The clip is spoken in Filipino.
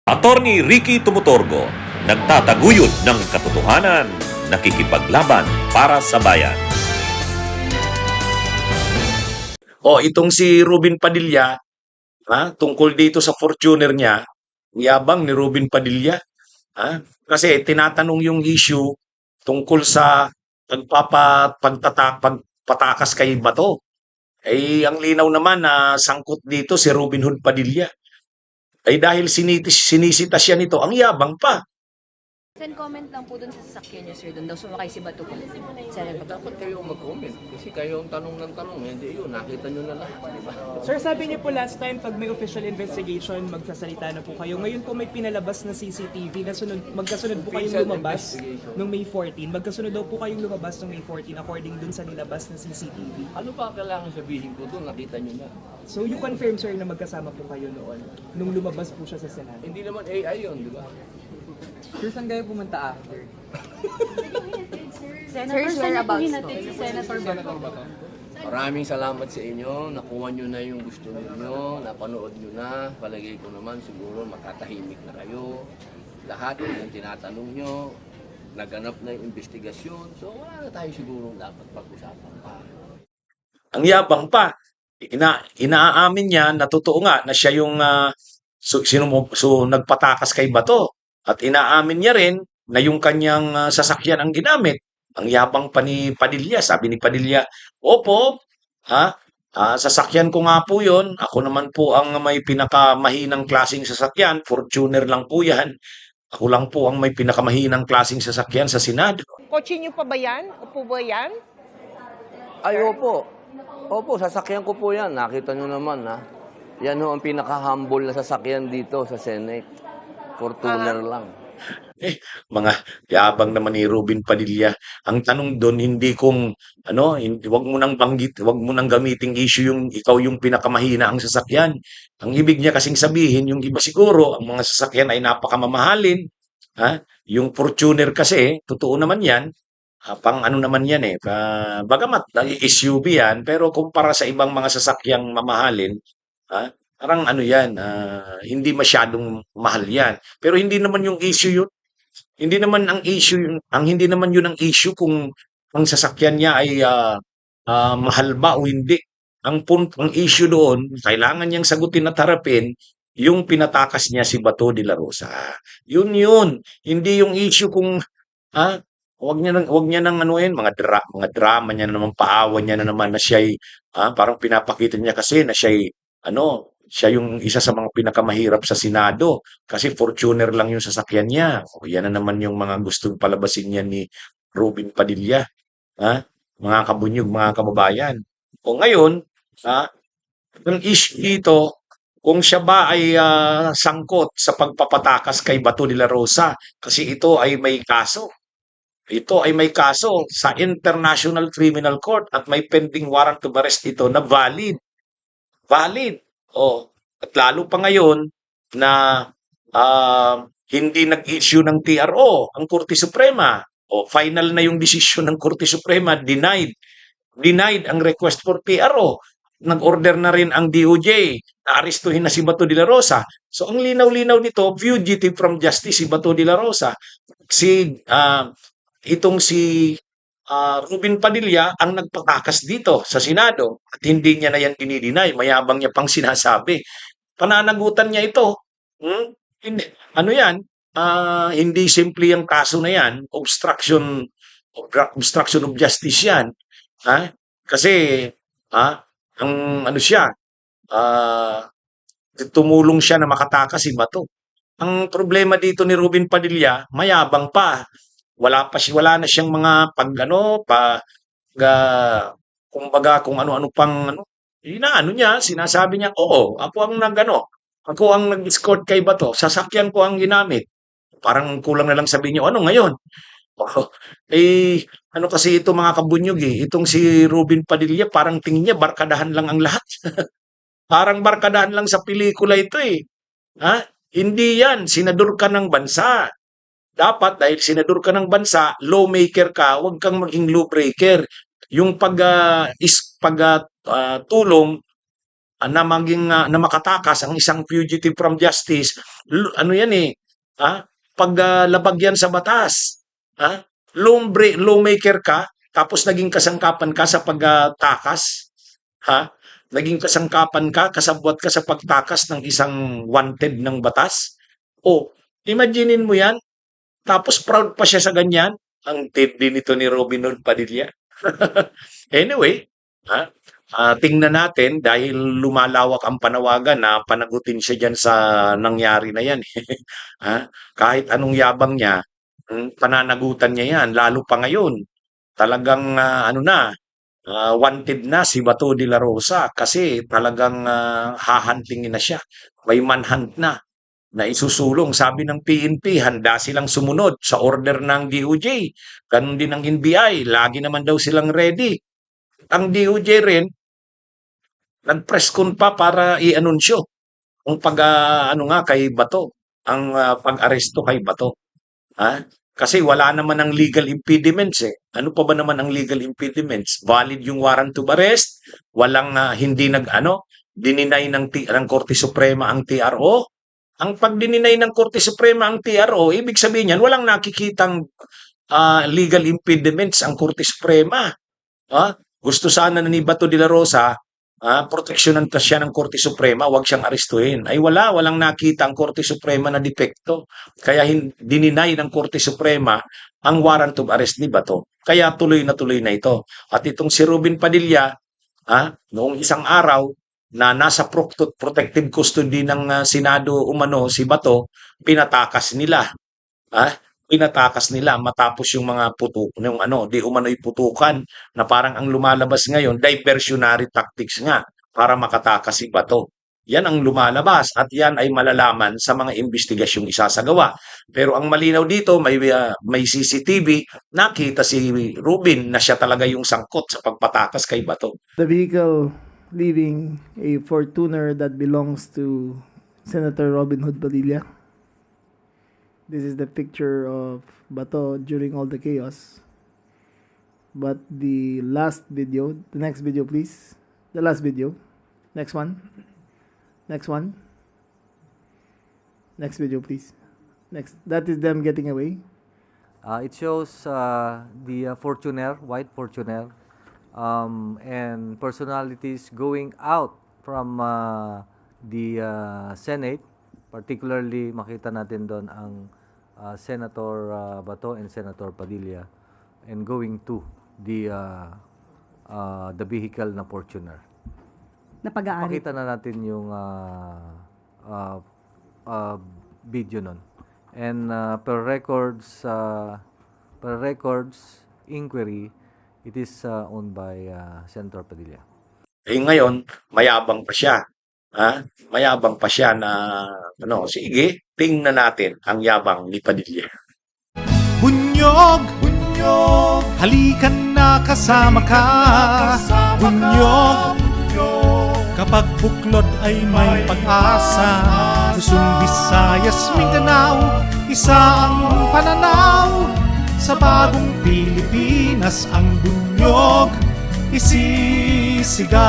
Attorney Ricky Tumutorgo, nagtataguyod ng katotohanan, nakikipaglaban para sa bayan. Itong si Ruben Padilla, tungkol dito sa Fortuner niya, yabang ni Ruben Padilla. Kasi tinatanong yung issue tungkol sa pagpatakas kay Bato. Ang linaw naman na sangkot dito si Robin Hood Padilla. Dahil sinisita siya nito, ang yabang pa. Send comment lang po dun sa sasakyan niyo, sir. Doon daw sumakay si Bato po. Senator Bato. Dapat kayo mag-comment kasi kayo ang tanong ng tanong, hindi yun, nakita nyo na lahat, di ba? Sir, sabi niyo po last time, pag may official investigation, magsasalita na po kayo. Ngayon po may pinalabas na CCTV, magkasunod po kayong Official lumabas investigation. noong May 14. Magkasunod daw po kayong lumabas noong May 14 according dun sa nilabas na CCTV. Ano ba kailangan sabihin ko doon, nakita nyo na. So you confirm, sir, na magkasama po kayo noon nung lumabas po siya sa Senado? Hindi naman AI yun, di ba? Sir, saan kayo pumunta after? Senator, saan niyo po hinatid si Senator Bato? Maraming salamat sa inyo, nakuha nyo na yung gusto niyo, napanood nyo na, palagay ko naman siguro makatahimik na kayo. Lahat ng tinatanong nyo, naganap na yung investigasyon, so wala na tayo siguro dapat pag-usapan pa. Ang yabang pa. Inaamin niya na totoo nga na siya yung nagpatakas kay Bato. At inaamin niya rin na yung kanyang sasakyan ang ginamit. Ang yabang pa ni Padilla. Sabi ni Padilla, opo, sasakyan ko nga po yun. Ako naman po ang may pinakamahinang klaseng sasakyan. Fortuner lang po yan. Ako lang po ang may pinakamahinang klaseng sasakyan sa Senado. Kotse niyo pa ba yan? Upo ba yan? Ay, opo. Opo, sasakyan ko po yan. Nakita nyo naman, ha? Yan ho ang pinaka-humble na sasakyan dito sa Senate. Fortuner lang. Mga yabang naman ni Robin Padilla. Ang tanong doon, hindi kung, wag mo nang wag mo nang gamiting issue yung ikaw yung pinakamahina ang sasakyan. Ang ibig niya kasing sabihin, yung iba siguro, ang mga sasakyan ay napakamamahalin. Yung Fortuner kasi, totoo naman yan, pang ano naman yan bagamat SUV yan, pero kumpara sa ibang mga sasakyang mamahalin, parang ano yan, hindi masyadong mahal yan. Pero hindi naman yung issue yun. Hindi naman ang issue yun, hindi naman yun ang issue kung ang sasakyan niya ay mahal ba o hindi. Ang issue doon, kailangan niyang sagutin at harapin yung pinatakas niya si Bato de la Rosa. Yun. Hindi yung issue kung wag niya nang mga drama niya na naman, paawan niya na naman na siya'y parang pinapakita niya kasi na siya yung isa sa mga pinakamahirap sa Senado kasi Fortuner lang yung sasakyan niya. Yan na naman yung mga gustong palabasin niya ni Robin Padilla. Mga kabunyog, mga kababayan. Ngayon, ang issue dito, kung siya ba ay sangkot sa pagpapatakas kay Bato de la Rosa kasi ito ay may kaso. Ito ay may kaso sa International Criminal Court at may pending warrant of arrest ito na valid. Valid. At lalo pa ngayon na hindi nag-issue ng TRO ang Korte Suprema. Final na yung desisyon ng Korte Suprema, denied. Denied ang request for TRO. Nag-order na rin ang DOJ na arestuhin na si Bato de la Rosa. So ang linaw-linaw nito, fugitive from justice si Bato de la Rosa. Itong si Robin Padilla ang nagpatakas dito sa Senado at hindi niya na yan dinideny, mayabang niya pang sinasabi. Pananagutan niya ito. Hindi, ano yan? Hindi simple ang kaso na yan, obstruction of justice yan. Kasi ang ano siya, tumulong siya na makatakas si Bato. Ang problema dito ni Robin Padilla, mayabang pa. Wala na siyang mga kumbaga kung ano-ano pang inaano niya, sinasabi niya, oo, ako ang nag-escort kay Bato, sasakyan ko ang ginamit. Parang kulang na lang sabihin niyo, ano ngayon? Oh, ano kasi ito mga kabunyog itong si Robin Padilla, parang tingin niya barkadahan lang ang lahat. Parang barkadahan lang sa pelikula ito Hindi yan, senador ka ng bansa. Dapat dahil senador ka ng bansa, lawmaker ka, huwag kang maging lawbreaker. Yung tulong na makatakas ang isang fugitive from justice, ano yan eh, paglabag yan sa batas. Lawmaker ka, tapos naging kasangkapan ka sa pagtakas, ha? Naging kasangkapan ka, kasabwat ka sa pagtakas ng isang wanted ng batas. O, imaginein mo yan, tapos proud pa siya sa ganyan. Ang tindi nito ni Robin Hood Padilla. Anyway, ha? Tingnan natin dahil lumalawak ang panawagan na panagutin siya diyan sa nangyari na yan. Kahit anong yabang niya, pananagutan niya yan, lalo pa ngayon. Talagang wanted na si Bato de la Rosa kasi talagang hahantingin na siya. May manhunt na isusulong. Sabi ng PNP, handa silang sumunod sa order ng DOJ. Ganun din ng NBI, lagi naman daw silang ready. Ang DOJ rin, nag-press con pa para i-anunsyo ang kay Bato, ang pag-aresto kay Bato. Kasi wala naman ang legal impediments eh. Ano pa ba naman ang legal impediments? Valid yung warrant to arrest, walang hindi dininay ng Korte Suprema ang TRO. Ang pag-dininay ng Korte Suprema ang TRO, ibig sabihin yan, walang nakikitang legal impediments ang Korte Suprema. Gusto sana na ni Bato de la Rosa, proteksyonan pa siya ng Korte Suprema, wag siyang arestuhin. Ay walang nakita ang Korte Suprema na depekto. Kaya dininay ng Korte Suprema ang warrant of arrest ni Bato. Kaya tuloy na ito. At itong si Robin Padilla, noong isang araw na nasa protective custody ng Senado umano si Bato, pinatakas nila. Pinatakas nila matapos yung mga di umano'y putukan na parang ang lumalabas ngayon, diversionary tactics nga para makatakas si Bato. Yan ang lumalabas at yan ay malalaman sa mga investigasyong isasagawa. Pero ang malinaw dito, may CCTV, nakita si Rubin na siya talaga yung sangkot sa pagpatakas kay Bato. The vehicle leaving a Fortuner that belongs to Senator Robin Hood Padilla. This is the picture of Bato during all the chaos. But the last video, the next video please. The last video. Next one. Next one. Next video please. Next. That is them getting away. It shows the Fortuner, white Fortuner, and personalities going out from the Senate. Particularly, makita natin doon ang Senator Bato and Senator Padilla and going to the vehicle na Fortuner. Na pag-aari. Pakita na natin yung video nun. And per records inquiry, it is owned by Senator Padilla. Ngayon, mayabang pa siya. Mayabang pa siya na sige, tingnan natin ang yabang ni Padilla. Bunyog, bunyog, halikan na kasama ka. Bunyog, kapag buklod ay may pag-asa. Luzon, Visayas, Mindanao, isa ang pananaw. Sa bagong Pilipinas ang bunyog isisigaw.